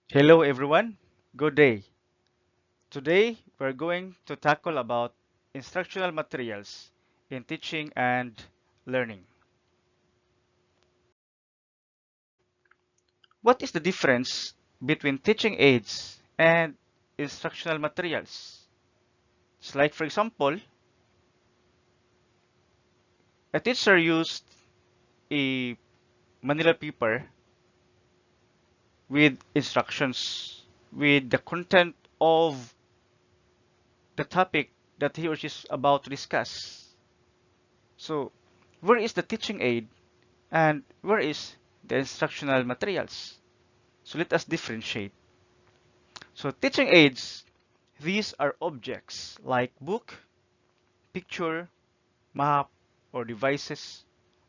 Hello everyone, good day. Today we're going to tackle about instructional materials in teaching and learning. What is the difference between teaching aids and instructional materials? It's like, for example, a teacher used a manila paper with instructions with the content of the topic that he or she is about to discuss. So, where is the teaching aid and where is the instructional materials? So let us differentiate. So teaching aids, these are objects like book, picture, map, or devices,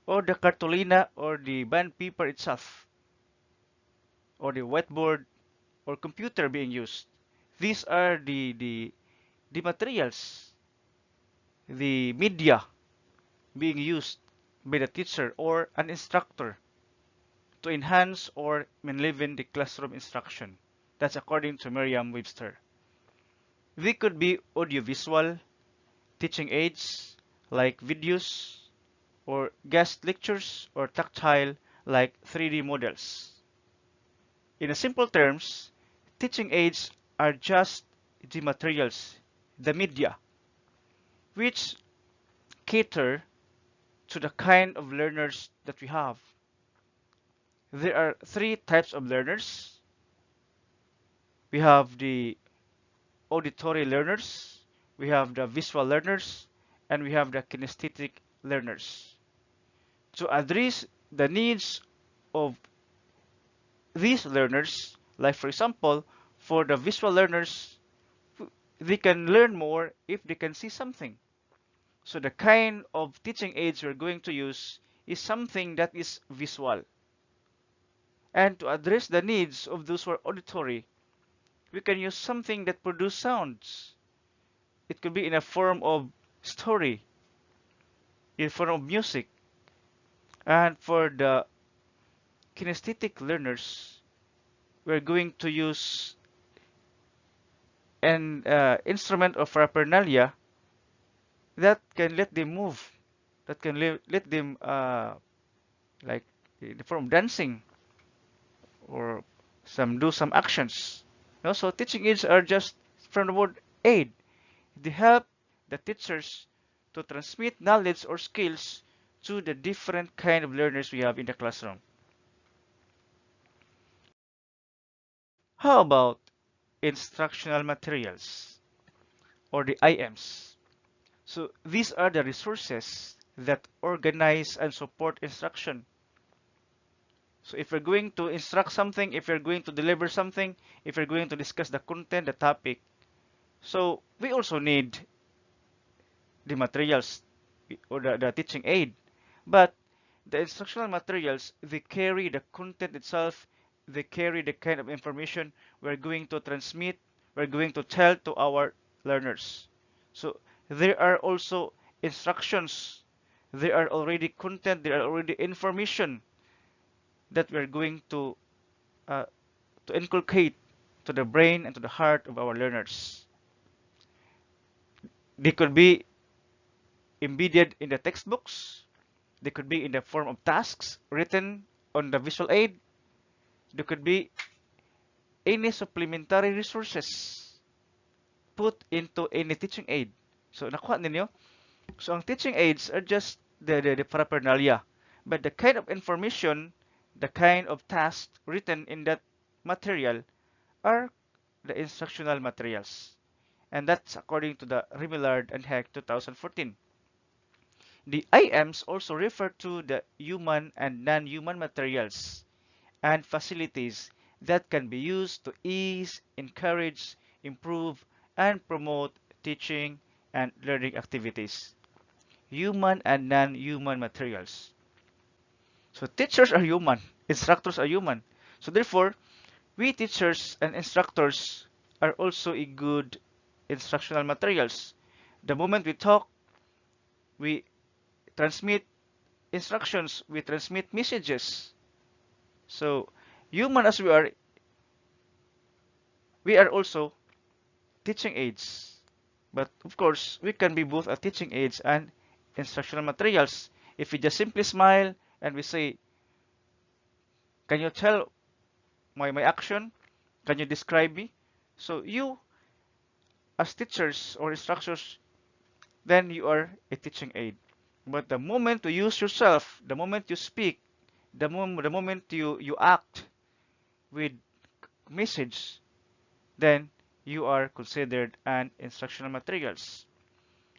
or the cartolina or the band paper itself, or the whiteboard or computer being used. These are the materials, the media being used by the teacher or an instructor to enhance or enliven the classroom instruction. That's according to Merriam-Webster. They could be audiovisual, teaching aids like videos, or guest lectures, or tactile like 3D models. In simple terms, teaching aids are just the materials, the media, which cater to the kind of learners that we have. There are three types of learners. We have the auditory learners, we have the visual learners, and we have the kinesthetic learners. To address the needs of these learners, like for example, for the visual learners, they can learn more if they can see something. So the kind of teaching aids we're going to use is something that is visual. And to address the needs of those who are auditory, we can use something that produces sounds. It could be in a form of story, in form of music. And for the kinesthetic learners, we're going to use an instrument of paraphernalia that can let them move, that can let them like in the form of dancing or some do some actions. So teaching aids are just from the word aid. They help the teachers to transmit knowledge or skills to the different kind of learners we have in the classroom. How about instructional materials or the IMs? So these are the resources that organize and support instruction. So if you're going to instruct something, if you're going to deliver something, if you're going to discuss the content, the topic, so we also need the materials or the teaching aid. But the instructional materials, they carry the content itself, they carry the kind of information we're going to transmit, we're going to tell to our learners. So there are also instructions, there are already content, there are already information that we're going uh, to inculcate to the brain and to the heart of our learners. They could be embedded in the textbooks, they could be in the form of tasks written on the visual aid, they could be any supplementary resources put into any teaching aid. So nakuha ninyo? So ang teaching aids are just the paraphernalia. But the kind of information, the kind of tasks written in that material are the instructional materials. And that's according to the Remillard and Heck 2014. The IMs also refer to the human and non-human materials and facilities that can be used to ease, encourage, improve, and promote teaching and learning activities. Human and non-human materials. So teachers are human, instructors are human. So therefore, we teachers and instructors are also a good instructional materials. The moment we talk, we transmit instructions, we transmit messages. So human as we are, we are also teaching aids. But of course, we can be both a teaching aids and instructional materials. If we just simply smile and we say, can you tell my action? Can you describe me? So you, as teachers or instructors, then you are a teaching aid. But the moment you use yourself, the moment you speak, the moment you act with message, then you are considered an instructional materials.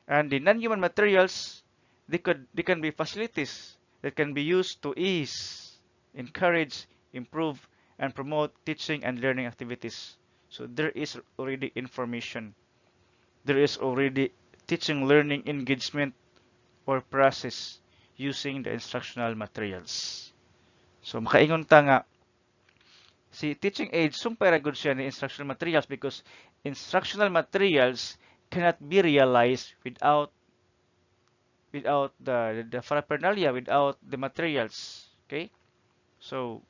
And the non-human materials, they can be facilities that can be used to ease, encourage, improve, and promote teaching and learning activities. So there is already information. There is already teaching learning engagement or process using the instructional materials. So makaingon ta nga si teaching aids sumpay ra gud siya ni instructional materials because instructional materials cannot be realized without the paraphernalia, without the materials. Okay? So,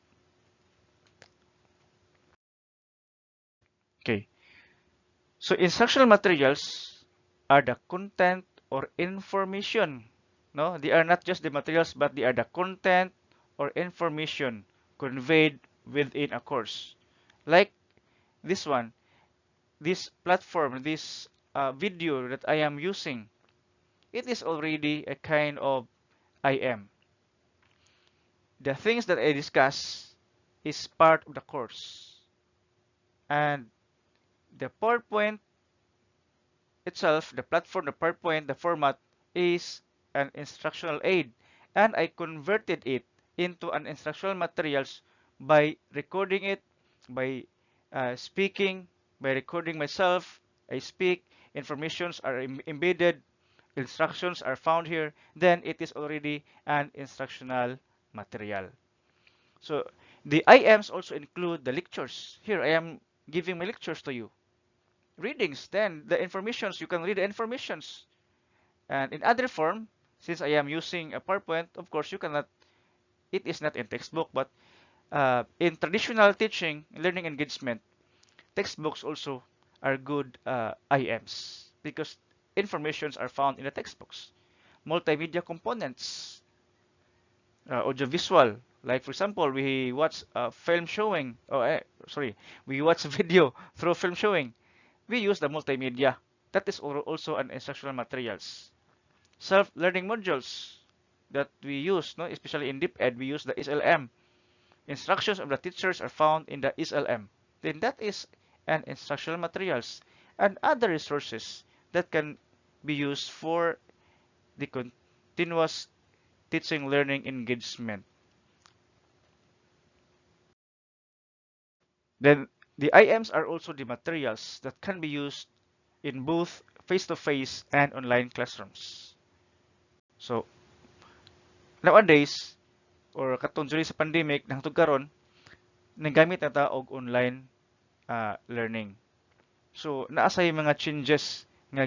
okay. So instructional materials are the content or information. No, they are not just the materials, but they are the content or information conveyed within a course. Like this one, this platform, this video that I am using, it is already a kind of IM. The things that I discuss is part of the course. And the PowerPoint itself, the platform, the PowerPoint, the format is an instructional aid. And I converted it into an instructional materials by recording it, by speaking, by recording myself. I speak, informations are embedded, instructions are found here, then it is already an instructional material. So the IMs also include the lectures. Here I am giving my lectures to you. Readings, then the informations, you can read the informations. And in other form, since I am using a PowerPoint, of course you cannot, it is not in textbook, but in traditional teaching, learning engagement, textbooks also are good IMs because informations are found in the textbooks. Multimedia components, audiovisual, like for example, we watch a film showing, sorry, we watch a video through film showing. We use the multimedia. That is also an instructional materials. Self-learning modules that we use, no, especially in Deep Ed, we use the SLM. Instructions of the teachers are found in the SLM. Then that is an instructional materials and other resources that can be used for the continuous teaching learning engagement. Then the IMs are also the materials that can be used in both face-to-face and online classrooms. So nowadays, or katong sa pandemic, nahantog karon, nagamit na ta og online learning. So naasay mga changes nga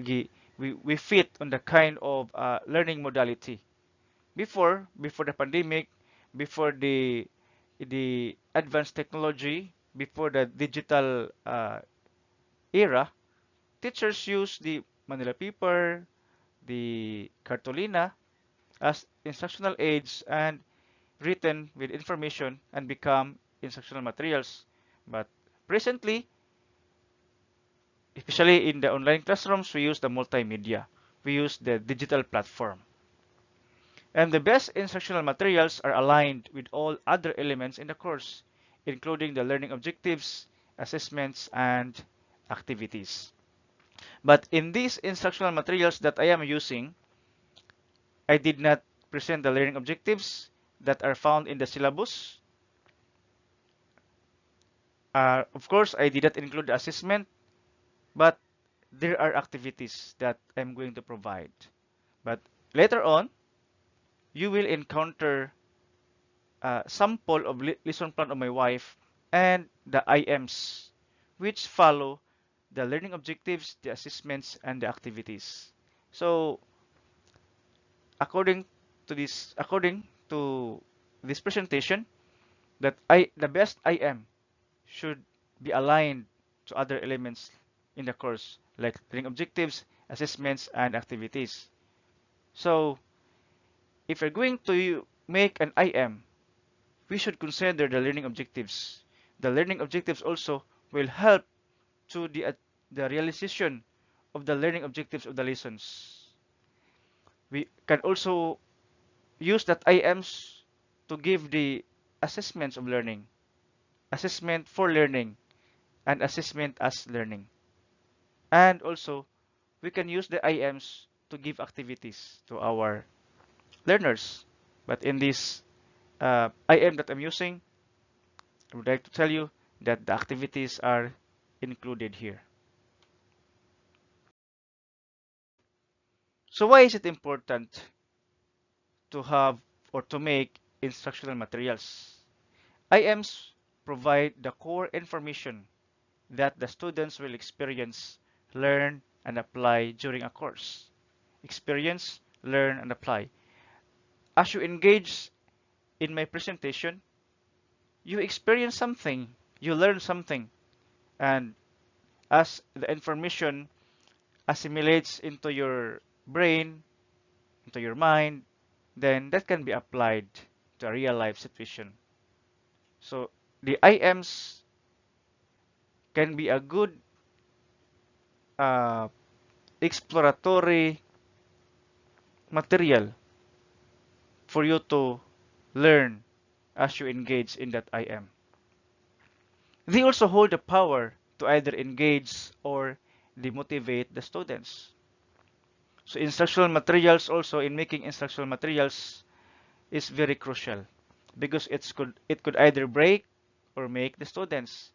we fit on the kind of learning modality. Before the pandemic, before the advanced technology, before the digital era, teachers use the Manila paper, the cartolina as instructional aids and written with information and become instructional materials. But presently, especially in the online classrooms, we use the multimedia. We use the digital platform. And the best instructional materials are aligned with all other elements in the course, including the learning objectives, assessments, and activities. But in these instructional materials that I am using, I did not present the learning objectives that are found in the syllabus. Of course, I did not include the assessment, but there are activities that I'm going to provide. But later on, you will encounter a sample of lesson plan of my wife and the IMs, which follow the learning objectives, the assessments, and the activities. So, according according to this presentation, that the best IM should be aligned to other elements in the course, like learning objectives, assessments, and activities. So, if you're going to make an IM, we should consider the learning objectives. The learning objectives also will help to the realization of the learning objectives of the lessons. We can also use that IMs to give the assessments of learning, assessment for learning, and assessment as learning. And also, we can use the IMs to give activities to our learners. But in this IM that I'm using, I would like to tell you that the activities are included here. So why is it important to have or to make instructional materials? IMs provide the core information that the students will experience, learn, and apply during a course. Experience, learn, and apply. As you engage in my presentation, you experience something, you learn something, and as the information assimilates into your brain, into your mind, then that can be applied to a real life situation. So the IMs can be a good uh, exploratory material for you to learn as you engage in that IM. They also hold the power to either engage or demotivate the students. So instructional materials also, in making instructional materials, is very crucial because it could either break or make the students.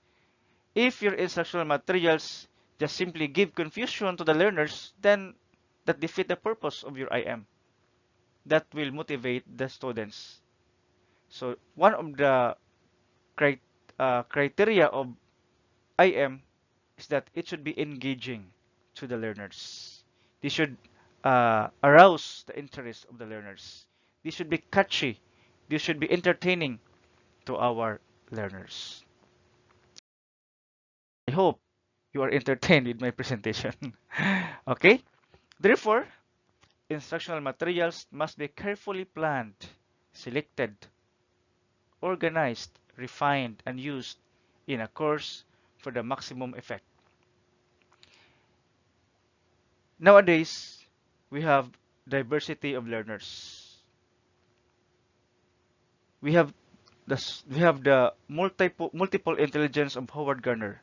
If your instructional materials just simply give confusion to the learners, then that defeat the purpose of your IM. That will motivate the students. So one of the criteria of IM is that it should be engaging to the learners. They should arouse the interest of the learners. They should be catchy. They should be entertaining to our learners. I hope you are entertained with my presentation. Okay? Therefore, instructional materials must be carefully planned, selected, organized, refined, and used in a course for the maximum effect. Nowadays, we have diversity of learners. We have the multiple intelligence of Howard Gardner.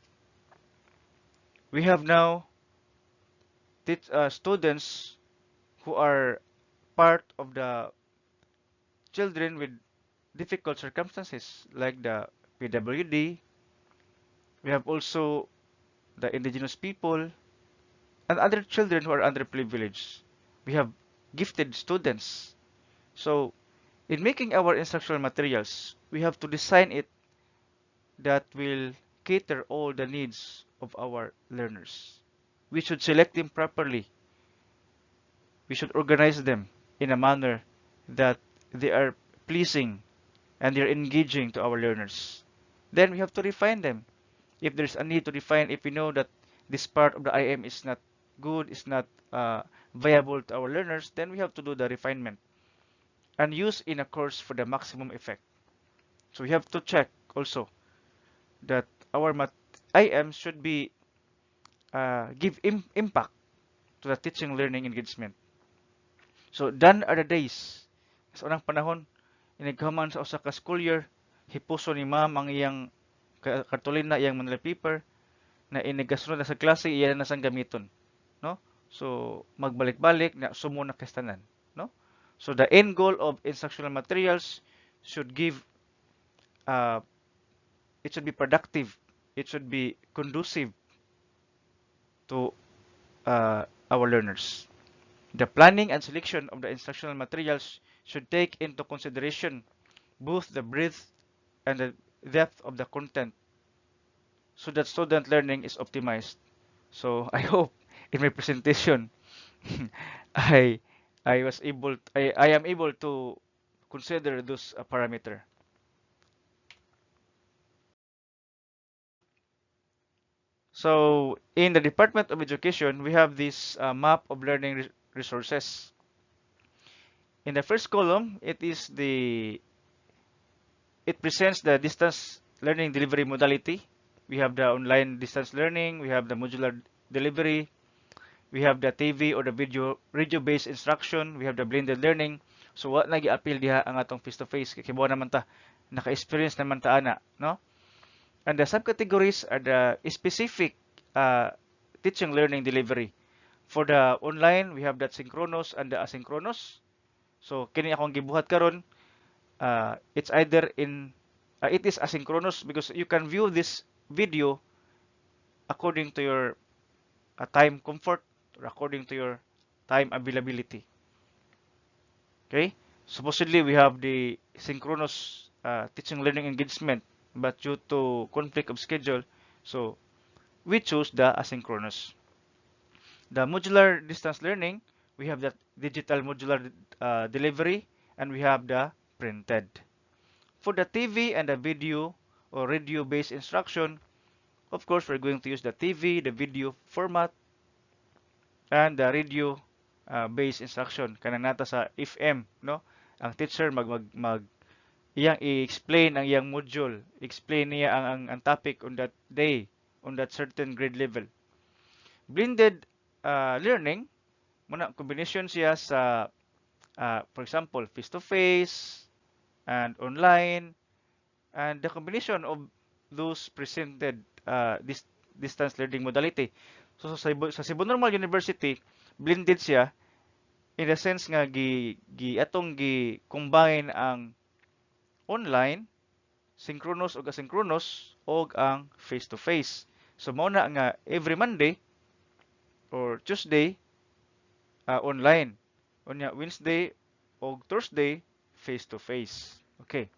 We have now students who are part of the children with difficult circumstances, like the PWD. We have also the indigenous people and other children who are underprivileged. We have gifted students. So, in making our instructional materials, we have to design it that will cater all the needs of our learners. We should select them properly. We should organize them in a manner that they are pleasing and they're engaging to our learners. Then we have to refine them. If there's a need to refine, if we know that this part of the IM is not good, is not viable to our learners, then we have to do the refinement and use in a course for the maximum effect. So we have to check also that our IM should be give impact to the teaching learning engagement. So done are the days. Sa unang panahon, inighuman sa usa ka school year, hipuso ni ma'am ang iyang kartolina, iyang manila paper, na inigasunod na sa klase, iyan na sang gamiton. No? So, magbalik-balik na sumo na kastanan. No? So, the end goal of instructional materials should give, uh, it should be productive. It should be conducive to our learners. The planning and selection of the instructional materials should take into consideration both the breadth and the depth of the content so that student learning is optimized. So I hope in my presentation I I am able to consider those parameter. So in the Department of Education, we have this map of learning resources. In the first column, it presents the distance learning delivery modality. We have the online distance learning, we have the modular delivery, we have the TV or the radio-based instruction, we have the blended learning. So what nagi appeal diha ang atong face-to-face kay kibuan naman ta naka-experience naman ta ana, no? And the subcategories are the specific uh, teaching learning delivery. For the online, we have that synchronous and the asynchronous. So kini akong gibuhat karon, it is asynchronous because you can view this video according to your time comfort or according to your time availability. Okay? Supposedly, we have the synchronous teaching learning engagement, but due to conflict of schedule, so we choose the asynchronous. The modular distance learning, we have the digital modular delivery, and we have the printed. For the TV and the video or radio-based instruction, of course, we're going to use the TV, the video format, and the radio based instruction. Kanang nata sa FM, no? Ang teacher iyang i-explain ang iyang module, explain niya ang topic on that day, on that certain grade level. Blended learning, muna combination siya sa for example, face-to-face and online, and the combination of those presented this distance learning modality. So sa Cebu Normal University, blended siya in the sense nga atong gi-combine ang online, synchronous ug asynchronous ug ang face-to-face. So mao na nga every Monday or Tuesday online. Unya Wednesday ug Thursday face-to-face. Okay.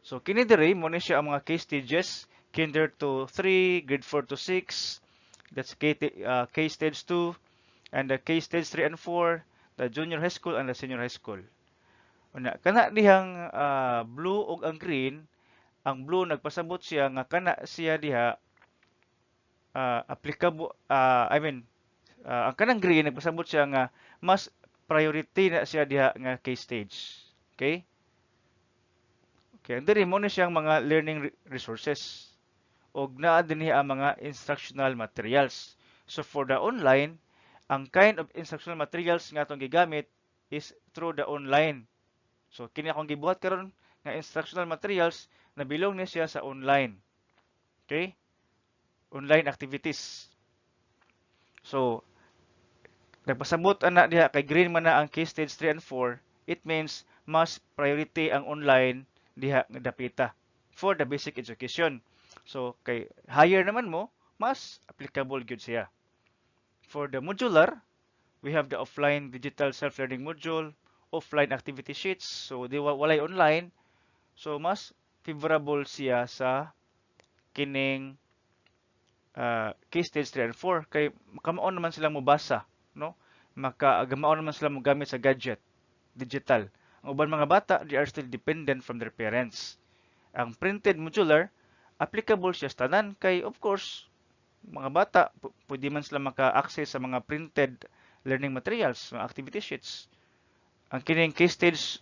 So kini diri mo ni siya ang mga case stages, kinder to 3, grade 4 to 6. That's case stage 2 and the case stage 3 and 4, the junior high school and the senior high school. Una kana dihang blue ug ang green, ang blue nagpasabot siya nga kana siya diha applicable ang kanang green nagpasabot siya nga mas priority na siya diha nga case stage. Okay? Okay, and diri mo na siyang mga learning resources. Og naa dinhi ang mga instructional materials. So for the online, ang kind of instructional materials nga atong gigamit is through the online. So kini akong gibuhat karon nga instructional materials na belong ni siya sa online. Okay? Online activities. So nagpasabot ana diha kay green man na ang case stage 3 and 4, it means mas priority ang online diha nga dapita for the basic education. So kay higher naman mo, mas applicable gyud siya. For the modular, we have the offline digital self-learning module, offline activity sheets, so di walay online. So mas favorable siya sa kining case stage 3 and 4 kay makamaon naman sila mobasa, no? Makagamaon naman sila mo gamit sa gadget, digital. Ang uban mga bata, they are still dependent from their parents. Ang printed modular, applicable siya sa tanan kay of course mga bata pwede man sila maka-access sa mga printed learning materials, mga activity sheets. Ang kining case stage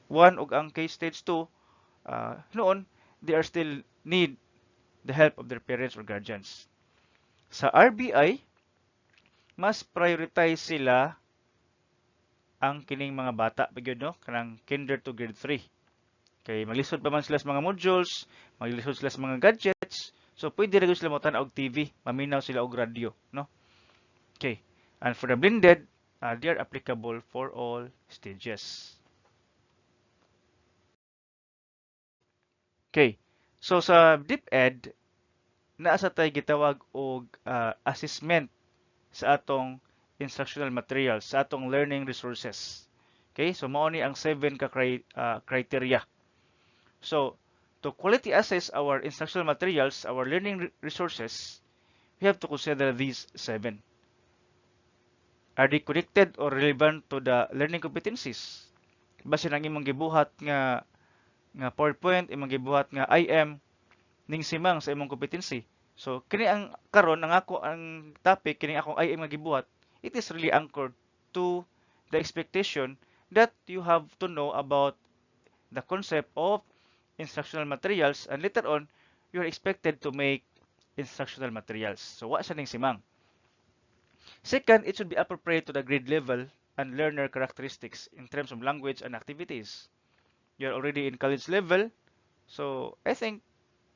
1 ug ang case stage 2 noon they are still need the help of their parents or guardians. Sa RBI, mas prioritize sila ang kining mga bata pagyud, no, kanang kinder to grade 3. Kay maglisod pa man sila sa mga modules, maglisod sila sa mga gadgets, so pwede ra gyud sila mo-tan-aw og TV, maminaw sila og radio, no? Okay. And for the blended, they are applicable for all stages. Okay. So sa DepEd, naa sa tay gitawag og assessment sa atong instructional materials, sa atong learning resources. Okay? So mao ni ang 7 ka criteria. So to quality assess our instructional materials, our learning resources, we have to consider these 7. Are they connected or relevant to the learning competencies? Base nang imong gibuhat nga PowerPoint, imong gibuhat nga IM ning simang sa imong competency. So kini ang karon ang ako ang topic kini akong IM nga gibuhat, it is really anchored to the expectation that you have to know about the concept of instructional materials, and later on you're expected to make instructional materials. So wa siya ning simang. Second, it should be appropriate to the grade level and learner characteristics in terms of language and activities. You're already in college level, so I think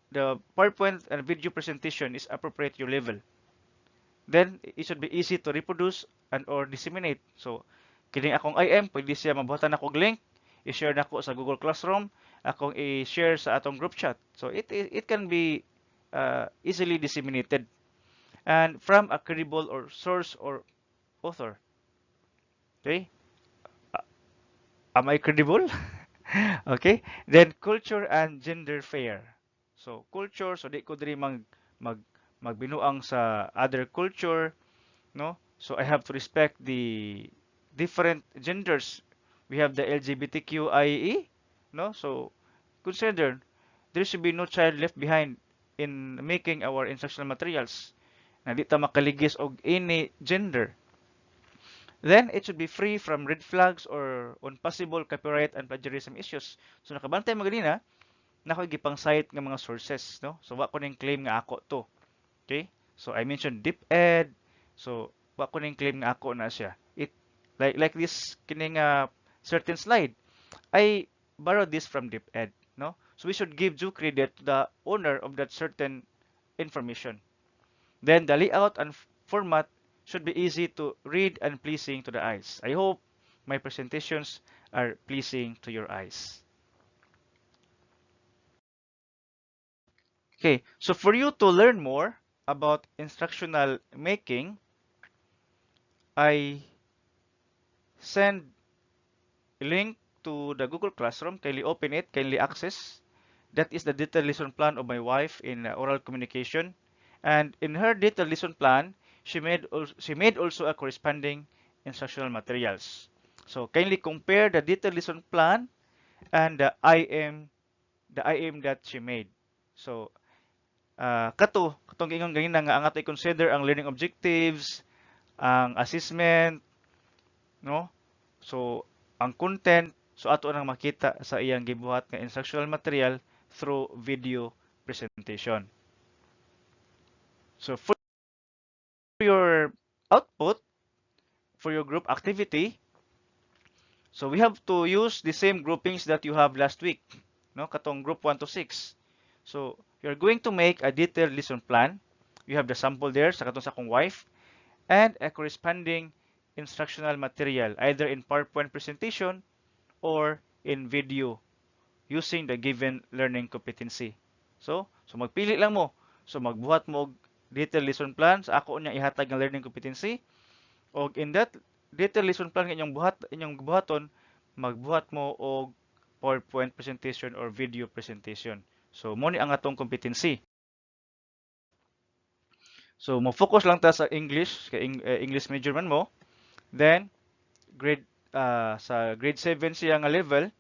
the PowerPoint and video presentation is appropriate to your level. Then it should be easy to reproduce and or disseminate. So kining akong IM, pwede siya mabuhatan ako link, i-share nako sa Google Classroom, akong i-share sa atong group chat. So it can be easily disseminated and from a credible or source or author. Okay? Uh, Am I credible? Okay? Then culture and gender fair. So culture, so di ko diri mag magbinuang sa other culture, no? So I have to respect the different genders. We have the LGBTQIE, no? So consider there should be no child left behind in making our instructional materials. Na di ta makaligis og any gender. Then it should be free from red flags or on possible copyright and plagiarism issues. So nakabantay mo ganina, na ako gipang cite nga mga sources, no? So wa ko ning claim nga ako to. Okay? So I mentioned DepEd. So wa ko ning claim nga ako na siya. It like this kining certain slide. I borrowed this from DepEd, no? So we should give due credit to the owner of that certain information. Then the layout and format should be easy to read and pleasing to the eyes. I hope my presentations are pleasing to your eyes. Okay, so for you to learn more about instructional making, I send a link to the Google Classroom. Kindly open it, kindly access. That is the detailed lesson plan of my wife in oral communication. And in her detailed lesson plan, she made also a corresponding instructional materials. So kindly compare the detailed lesson plan and the IM that she made. So katong ingon ganina nga ang ato i-consider ang learning objectives, ang assessment, no? So ang content, so ato nang makita sa iyang gibuhat nga instructional material through video presentation. So for your output, for your group activity, so we have to use the same groupings that you have last week, no? Katong group 1 to 6. So you're going to make a detailed lesson plan. You have the sample there sa katong sa akong wife and a corresponding instructional material either in PowerPoint presentation or in video using the given learning competency. So magpili lang mo. So magbuhat mo og detailed lesson plan sa ako unya ihatag nga learning competency og in that detailed lesson plan nga inyong buhaton magbuhat mo og PowerPoint presentation or video presentation. So mo ni ang atong competency. So mo focus lang ta sa English kay English major man mo. Then grade sa grade 7 siya nga level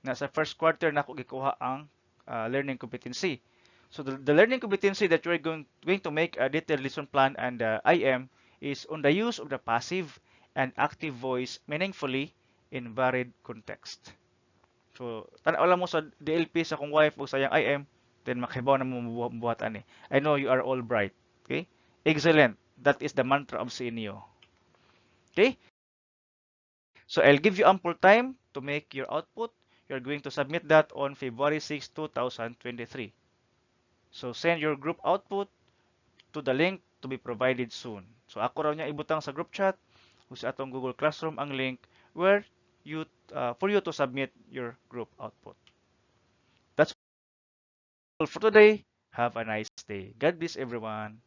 na sa first quarter na ako gikuha ang learning competency. So the learning competency that you're going to make a detailed lesson plan and IM is on the use of the passive and active voice meaningfully in varied context. So tanaw lang mo sa DLP sa kong wife o sa yang IM, then makibaw na mo mabuhat ani. I know you are all bright. Okay? Excellent. That is the mantra of CNEO. Okay? So I'll give you ample time to make your output. You're going to submit that on February 6, 2023. So send your group output to the link to be provided soon. So ako raw niya ibutang sa group chat o sa atong Google Classroom ang link where you for you to submit your group output. That's all for today. Have a nice day. God bless everyone.